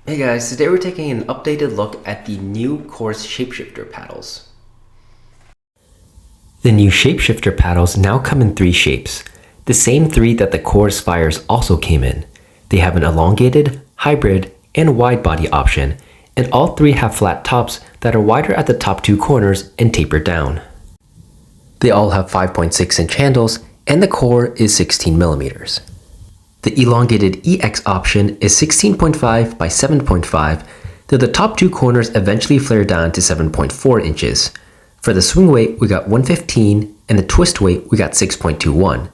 Hey guys, today we're taking an updated look at the new Chorus Shapeshifter paddles. The new Shapeshifter paddles now come in three shapes, the same three that the Chorus Fires also came in. They have an elongated, hybrid, and wide body option, and all three have flat tops that are wider at the top two corners and taper down. They all have 5.6-inch handles, and the core is 16 millimeters. The elongated EX option is 16.5 by 7.5, though the top two corners eventually flare down to 7.4 inches. For the swing weight, we got 115, and the twist weight, we got 6.21.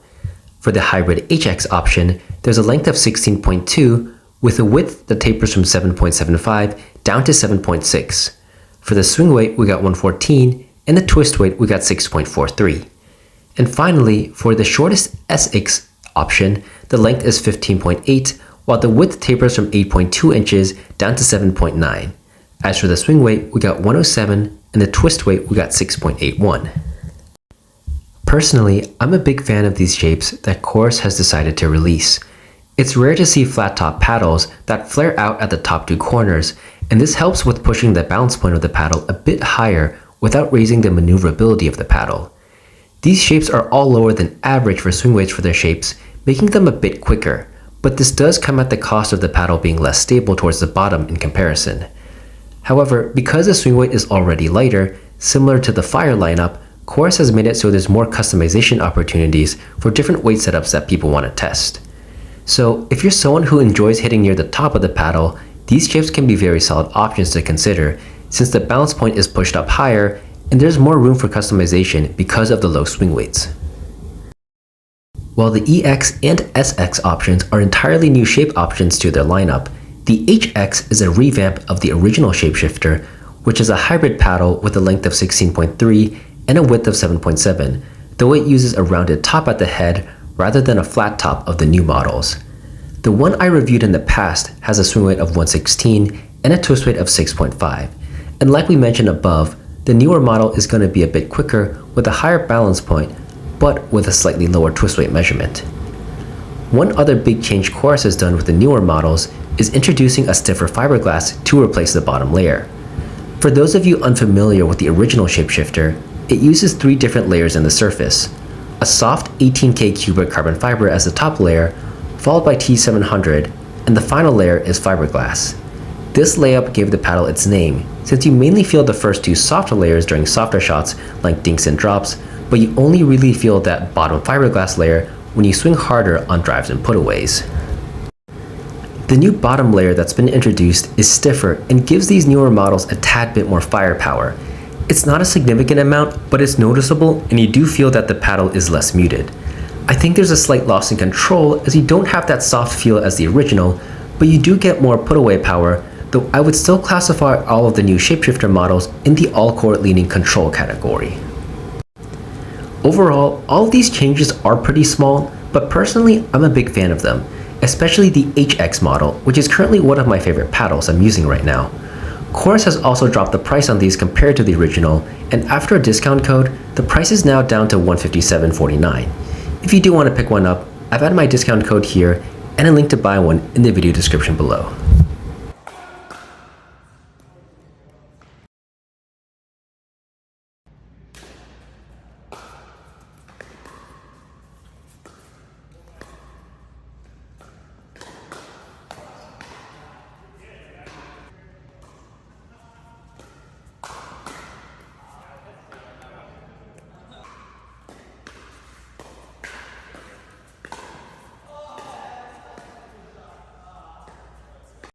For the hybrid HX option, there's a length of 16.2, with a width that tapers from 7.75 down to 7.6. For the swing weight, we got 114, and the twist weight, we got 6.43. And finally, for the shortest SX option, the length is 15.8, while the width tapers from 8.2 inches down to 7.9. As for the swing weight, we got 107, and the twist weight, we got 6.81. Personally, I'm a big fan of these shapes that Chorus has decided to release. It's rare to see flat top paddles that flare out at the top two corners, and this helps with pushing the balance point of the paddle a bit higher without raising the maneuverability of the paddle. These shapes are all lower than average for swing weights for their shapes, making them a bit quicker, but this does come at the cost of the paddle being less stable towards the bottom in comparison. However, because the swing weight is already lighter, similar to the Fire lineup, Chorus has made it so there's more customization opportunities for different weight setups that people want to test. So if you're someone who enjoys hitting near the top of the paddle, these shapes can be very solid options to consider since the balance point is pushed up higher and there's more room for customization because of the low swing weights. While the EX and SX options are entirely new shape options to their lineup, the HX is a revamp of the original Shapeshifter, which is a hybrid paddle with a length of 16.3 and a width of 7.7, though it uses a rounded top at the head rather than a flat top of the new models. The one I reviewed in the past has a swing weight of 116 and a twist weight of 6.5, and like we mentioned above, the newer model is going to be a bit quicker with a higher balance point, but with a slightly lower twist weight measurement. One other big change Chorus has done with the newer models is introducing a stiffer fiberglass to replace the bottom layer. For those of you unfamiliar with the original Shapeshifter, it uses three different layers in the surface. A soft 18K cubic carbon fiber as the top layer, followed by T700, and the final layer is fiberglass. This layup gave the paddle its name, since you mainly feel the first two softer layers during softer shots like dinks and drops, but you only really feel that bottom fiberglass layer when you swing harder on drives and putaways. The new bottom layer that's been introduced is stiffer and gives these newer models a tad bit more firepower. It's not a significant amount, but it's noticeable and you do feel that the paddle is less muted. I think there's a slight loss in control as you don't have that soft feel as the original, but you do get more putaway power, though I would still classify all of the new Shapeshifter models in the all-core leaning control category. Overall, all of these changes are pretty small, but personally I'm a big fan of them, especially the HX model, which is currently one of my favorite paddles I'm using right now. Chorus has also dropped the price on these compared to the original, and after a discount code, the price is now down to $157.49. If you do want to pick one up, I've added my discount code here and a link to buy one in the video description below.